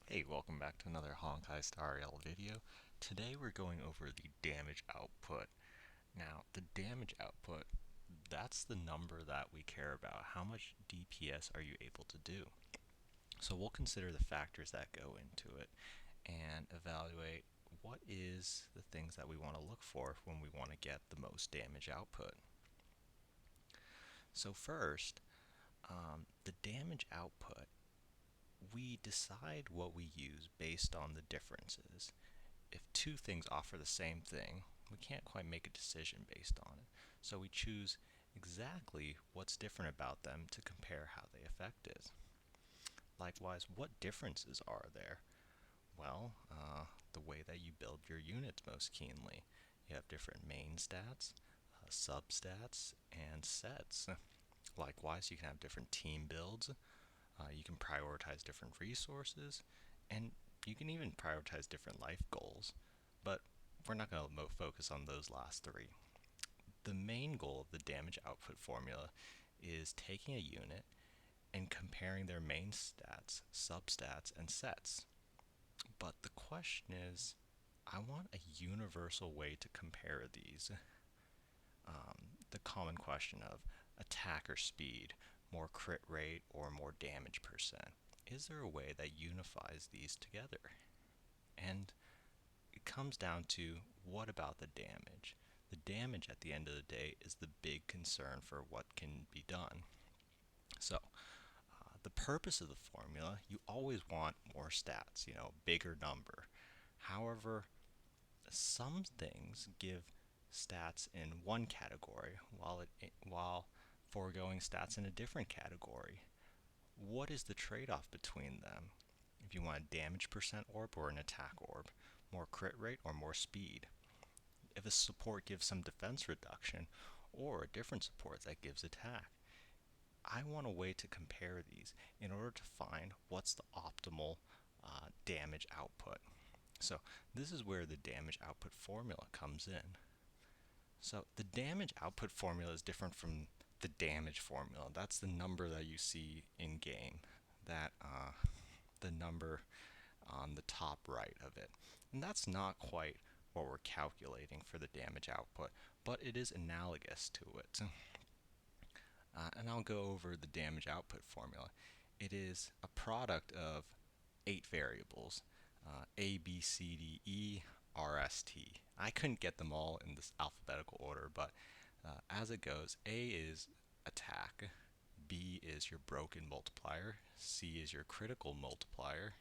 Hey, welcome back to another honkaistarrail video. Today we're going over the damage output. Now, the damage output, that's the number that we care about. How much DPS are you able to do? So we'll consider the factors that go into it and evaluate what is the things that we want to look for when we want to get the most damage output. So first, the damage output, we decide what we use based on the differences. If two things offer the same thing, we can't quite make a decision based on it. So we choose exactly what's different about them to compare how they affect it. Likewise, what differences are there? Well, the way that you build your units most keenly. You have different main stats, substats, and sets. Likewise, you can have different team builds. You can prioritize different resources, and you can even prioritize different life goals. But we're not going to focus on those last three. The main goal of the damage output formula is taking a unit and comparing their main stats, substats, and sets. But the question is, I want a universal way to compare these. The common question of attack or speed, more crit rate, or more damage percent. Is there a way that unifies these together? And it comes down to, what about the damage? The damage at the end of the day is the big concern for what can be done. So, the purpose of the formula, you always want more stats, bigger number. However, some things give stats in one category while foregoing stats in a different category. What is the trade-off between them? If you want a damage percent orb or an attack orb, more crit rate or more speed. If a support gives some defense reduction, or a different support that gives attack. I want a way to compare these in order to find what's the optimal damage output. So this is where the damage output formula comes in. So the damage output formula is different from the damage formula. That's the number that you see in game. That the number on the top right of it. And that's not quite what we're calculating for the damage output, but it is analogous to it. And I'll go over the damage output formula. It is a product of 8 variables, A, B, C, D, E, R, S, T. I couldn't get them all in this alphabetical order, but as it goes, A is attack, B is your broken multiplier, C is your critical multiplier,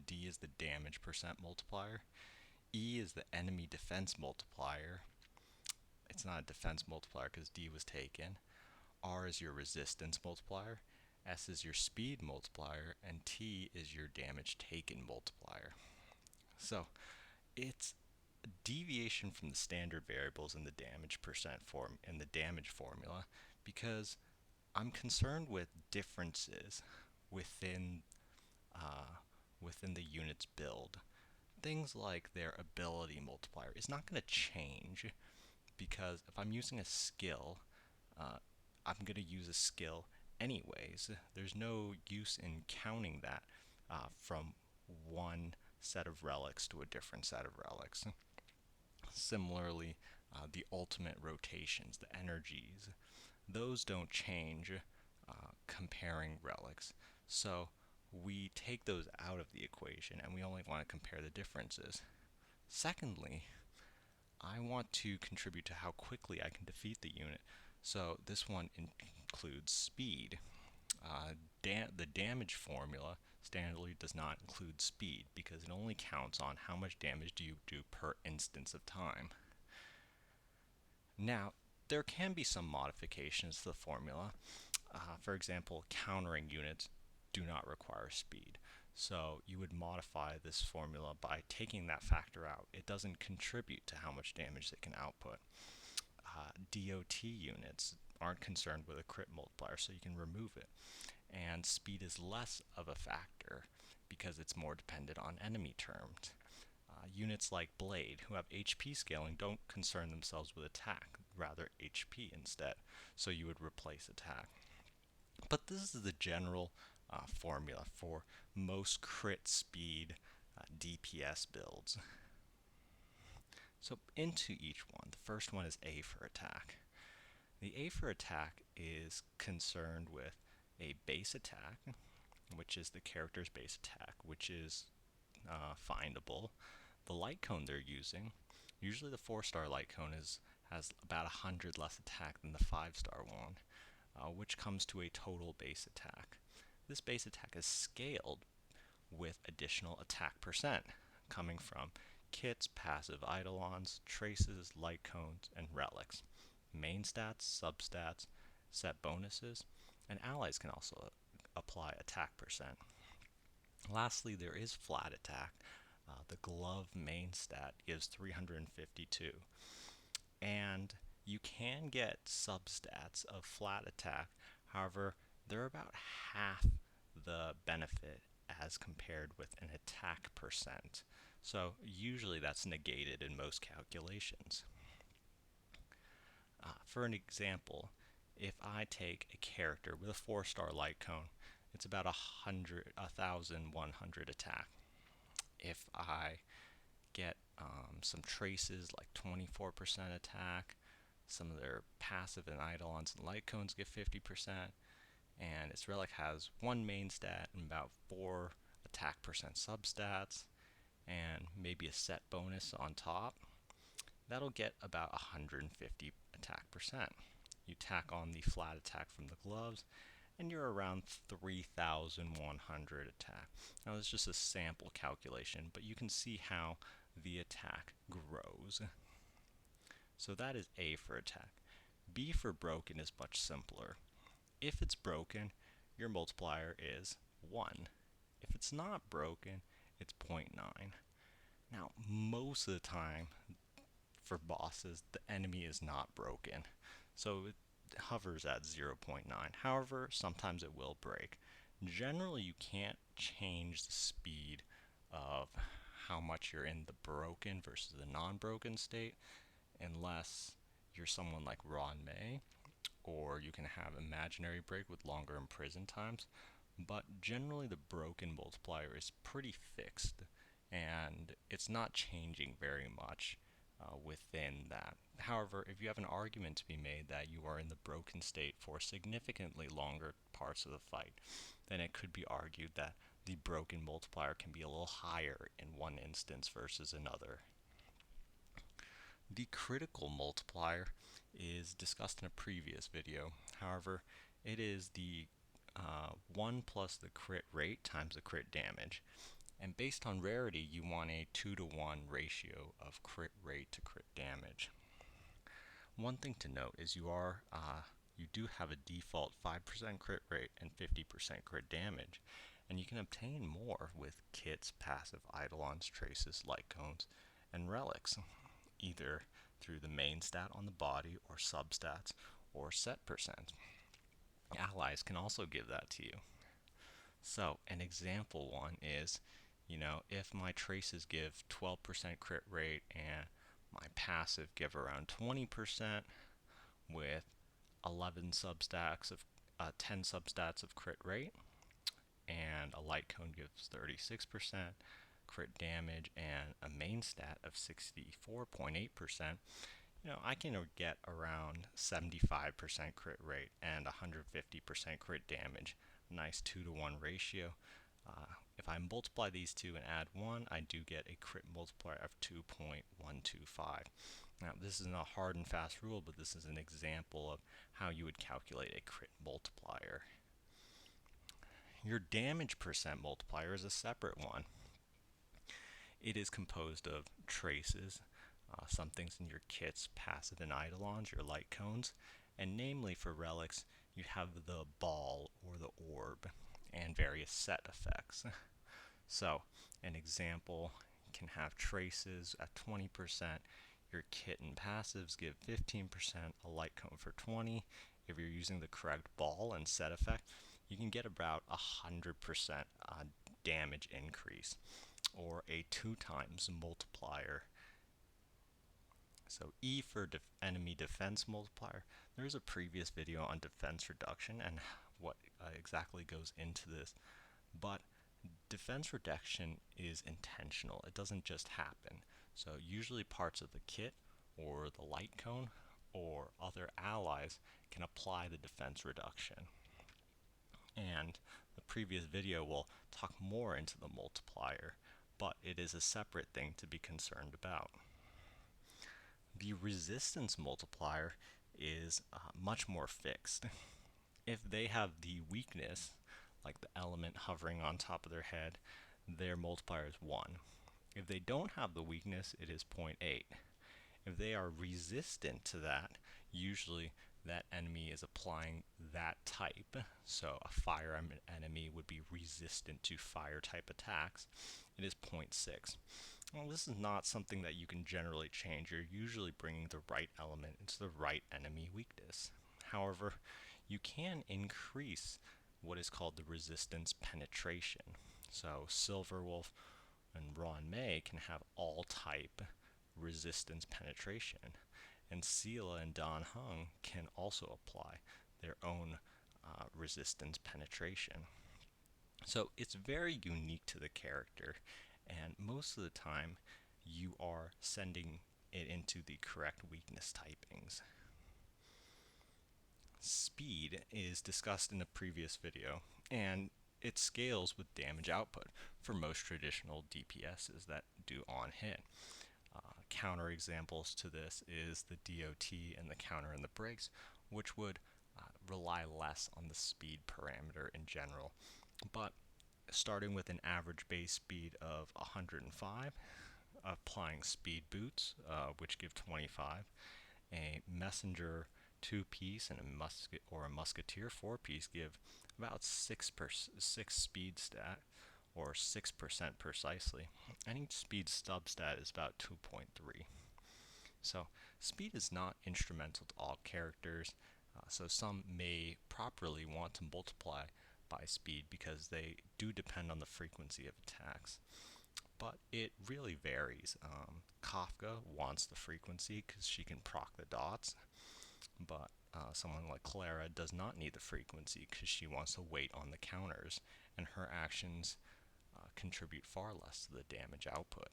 D is the damage percent multiplier, E is the enemy defense multiplier. It's not a defense multiplier because D was taken. R is your resistance multiplier, S is your speed multiplier, and T is your damage taken multiplier. So it's a deviation from the standard variables in the damage percent form in the damage formula because I'm concerned with differences within within the unit's build. Things like their ability multiplier is not going to change because if I'm using a skill, uh, I'm going to use a skill anyways. There's no use in counting that from one set of relics to a different set of relics. Similarly, the ultimate rotations, the energies, those don't change comparing relics. So we take those out of the equation and we only want to compare the differences. Secondly, I want to contribute to how quickly I can defeat the unit. So this one includes speed. The damage formula standardly does not include speed because it only counts on how much damage do you do per instance of time. Now, there can be some modifications to the formula. For example, countering units do not require speed. So you would modify this formula by taking that factor out. It doesn't contribute to how much damage they can output. DOT units aren't concerned with a crit multiplier, so you can remove it. And speed is less of a factor because it's more dependent on enemy terms. Units like Blade, who have HP scaling, don't concern themselves with attack, rather HP instead, so you would replace attack. But this is the general formula for most crit speed DPS builds. So into each one. The first one is A for attack. The A for attack is concerned with a base attack, which is the character's base attack, which is findable. The light cone they're using, usually the 4-star light cone has about 100 less attack than the 5-star one, which comes to a total base attack. This base attack is scaled with additional attack percent coming from kits, passive eidolons, traces, light cones, and relics. Main stats, substats, set bonuses, and allies can also apply attack percent. Lastly, there is flat attack. The glove main stat gives 352. And you can get substats of flat attack. However, they're about half the benefit as compared with an attack percent. So usually that's negated in most calculations. For an example, if I take a character with a 4-star light cone, it's about 1,100 attack. If I get some traces like 24% attack, some of their passive and eidolons and light cones give 50%, and its relic has 1 main stat and about 4 attack percent substats, and maybe a set bonus on top, that'll get about 150 attack percent. You tack on the flat attack from the gloves, and you're around 3,100 attack. Now, this is just a sample calculation, but you can see how the attack grows. So that is A for attack. B for broken is much simpler. If it's broken, your multiplier is 1. If it's not broken, it's 0.9. Now, most of the time, for bosses, the enemy is not broken. So it hovers at 0.9. However, sometimes it will break. Generally, you can't change the speed of how much you're in the broken versus the non-broken state unless you're someone like Ron May, or you can have imaginary break with longer imprison times. But generally, the broken multiplier is pretty fixed, and it's not changing very much within that. However, if you have an argument to be made that you are in the broken state for significantly longer parts of the fight, then it could be argued that the broken multiplier can be a little higher in one instance versus another. The critical multiplier is discussed in a previous video. However, it is the 1 plus the crit rate times the crit damage. And based on rarity, you want a 2-to-1 ratio of crit rate to crit damage. One thing to note is you do have a default 5% crit rate and 50% crit damage, and you can obtain more with kits, passive eidolons, traces, light cones, and relics, either through the main stat on the body or substats or set percent. Allies can also give that to you. So an example one is, if my traces give 12% crit rate and my passive give around 20% with 10 substats of crit rate, and a light cone gives 36% crit damage and a main stat of 64.8%, I can get around 75% crit rate and 150% crit damage. Nice 2-to-1 ratio. If I multiply these two and add 1, I do get a crit multiplier of 2.125. Now, this is not a hard and fast rule, but this is an example of how you would calculate a crit multiplier. Your damage percent multiplier is a separate one. It is composed of traces, some things in your kits, passive and eidolons, your light cones, and namely for relics, you have the ball or the orb and various set effects. So, an example can have traces at 20%, your kit and passives give 15%, a light cone for 20. If you're using the correct ball and set effect, you can get about 100% damage increase, or a 2 times multiplier. So E for enemy defense multiplier. There's a previous video on defense reduction and what exactly goes into this, but defense reduction is intentional. It doesn't just happen. So usually parts of the kit or the light cone or other allies can apply the defense reduction. And the previous video will talk more into the multiplier, but it is a separate thing to be concerned about. The resistance multiplier is much more fixed. If they have the weakness, like the element hovering on top of their head, their multiplier is 1. If they don't have the weakness, it is 0.8. If they are resistant to that, usually that enemy is applying that type. So a fire enemy would be resistant to fire type attacks. It is 0.6. Well, this is not something that you can generally change. You're usually bringing the right element into the right enemy weakness. However, you can increase what is called the resistance penetration. So Silverwolf and Ron May can have all type resistance penetration, and Sela and Dan Heng can also apply their own resistance penetration. So it's very unique to the character, and most of the time you are sending it into the correct weakness typings. Speed is discussed in the previous video, and it scales with damage output for most traditional DPSs that do on hit. Counter examples to this is the DOT and the counter and the brakes, which would rely less on the speed parameter in general. But starting with an average base speed of 105, applying speed boots, which give 25, a messenger 2-piece and a musketeer 4-piece give about 6 speed stat, or 6% precisely, and each speed substat is about 2.3. So speed is not instrumental to all characters, so some may properly want to multiply by speed because they do depend on the frequency of attacks. But it really varies. Kafka wants the frequency because she can proc the dots, but someone like Clara does not need the frequency because she wants to wait on the counters, and her actions contribute far less to the damage output.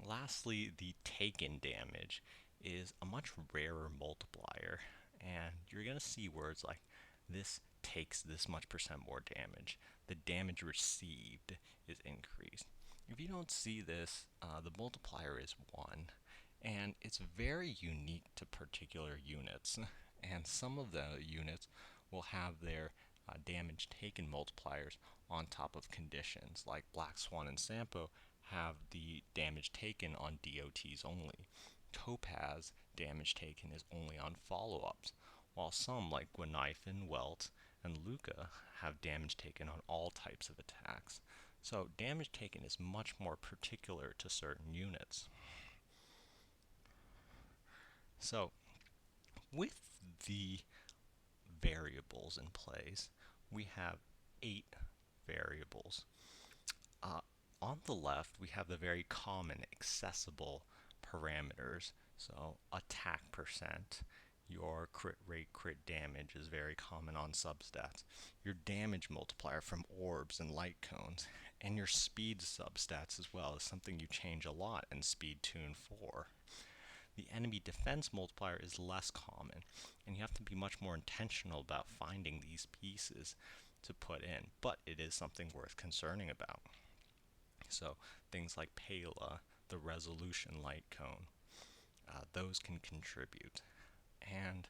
Lastly, the taken damage is a much rarer multiplier, and you're going to see words like this takes this much percent more damage. The damage received is increased. If you don't see this, the multiplier is 1, and it's very unique to particular units, and some of the units will have their damage taken multipliers on top of conditions, like Black Swan and Sampo have the damage taken on DOTs only. Topaz damage taken is only on follow-ups, while some like Gwenifin, Welt, and Luca have damage taken on all types of attacks. So damage taken is much more particular to certain units. So with the variables in place, we have 8 variables. On the left, we have the very common accessible parameters. So attack percent, your crit rate, crit damage is very common on substats. Your damage multiplier from orbs and light cones, and your speed substats as well is something you change a lot in Speed Tune 4. The enemy defense multiplier is less common, and you have to be much more intentional about finding these pieces to put in, but it is something worth concerning about. So things like Pela, the resolution light cone, those can contribute. And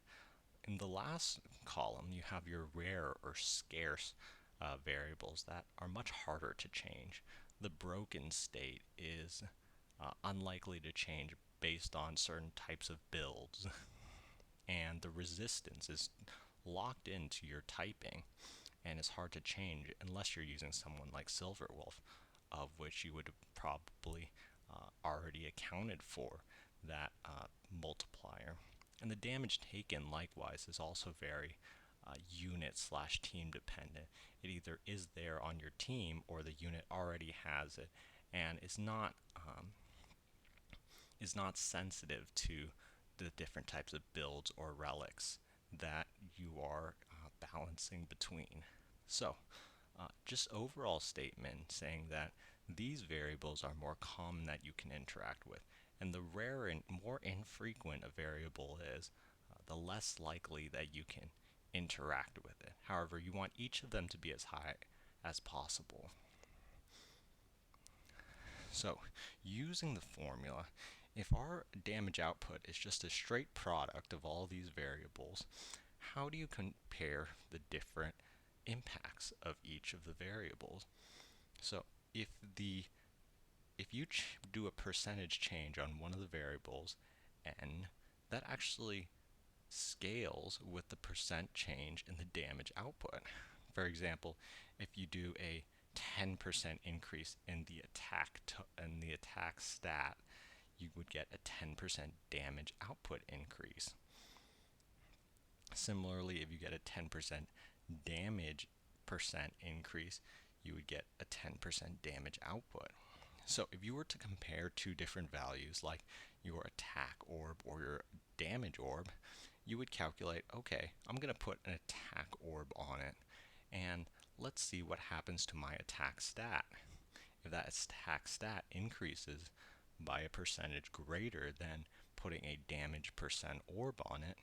in the last column, you have your rare or scarce variables that are much harder to change. The broken state is unlikely to change based on certain types of builds, and the resistance is locked into your typing and is hard to change unless you're using someone like Silverwolf, of which you would have probably already accounted for that multiplier. And the damage taken, likewise, is also very unit/team dependent. It either is there on your team or the unit already has it, and is not sensitive to the different types of builds or relics that you are balancing between. So, just overall statement saying that these variables are more common that you can interact with. And the rarer and more infrequent a variable is, the less likely that you can interact with it. However, you want each of them to be as high as possible. So, using the formula, if our damage output is just a straight product of all these variables, how do you compare the different impacts of each of the variables? So, if the if you do a percentage change on one of the variables, n, that actually scales with the percent change in the damage output. For example, if you do a 10% increase in the attack stat, you would get a 10% damage output increase. Similarly, if you get a 10% damage percent increase, you would get a 10% damage output. So if you were to compare two different values, like your attack orb or your damage orb, you would calculate, okay, I'm going to put an attack orb on it, and let's see what happens to my attack stat. If that attack stat increases by a percentage greater than putting a damage percent orb on it,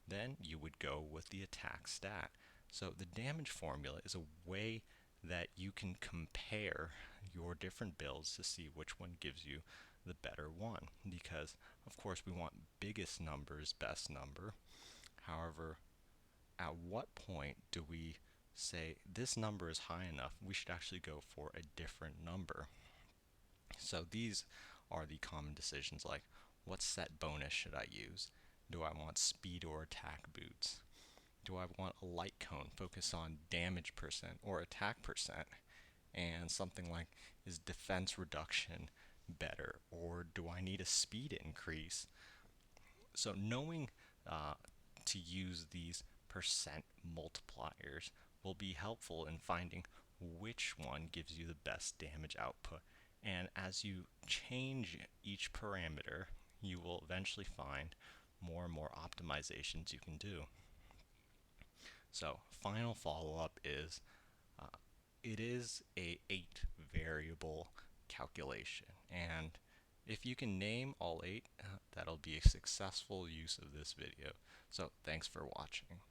then you would go with the attack stat. So the damage formula is a way that you can compare your different builds to see which one gives you the better one, because of course we want biggest numbers, best number. However, at what point do we say this number is high enough, we should actually go for a different number? So these are the common decisions, like what set bonus should I use? Do I want speed or attack boots? Do I want a light cone, focus on damage percent or attack percent? And something like, is defense reduction better, or do I need a speed increase? So knowing to use these percent multipliers will be helpful in finding which one gives you the best damage output. And as you change each parameter, you will eventually find more and more optimizations you can do. So final follow-up is, it is a 8 variable calculation, and if you can name all 8, that'll be a successful use of this video. So thanks for watching.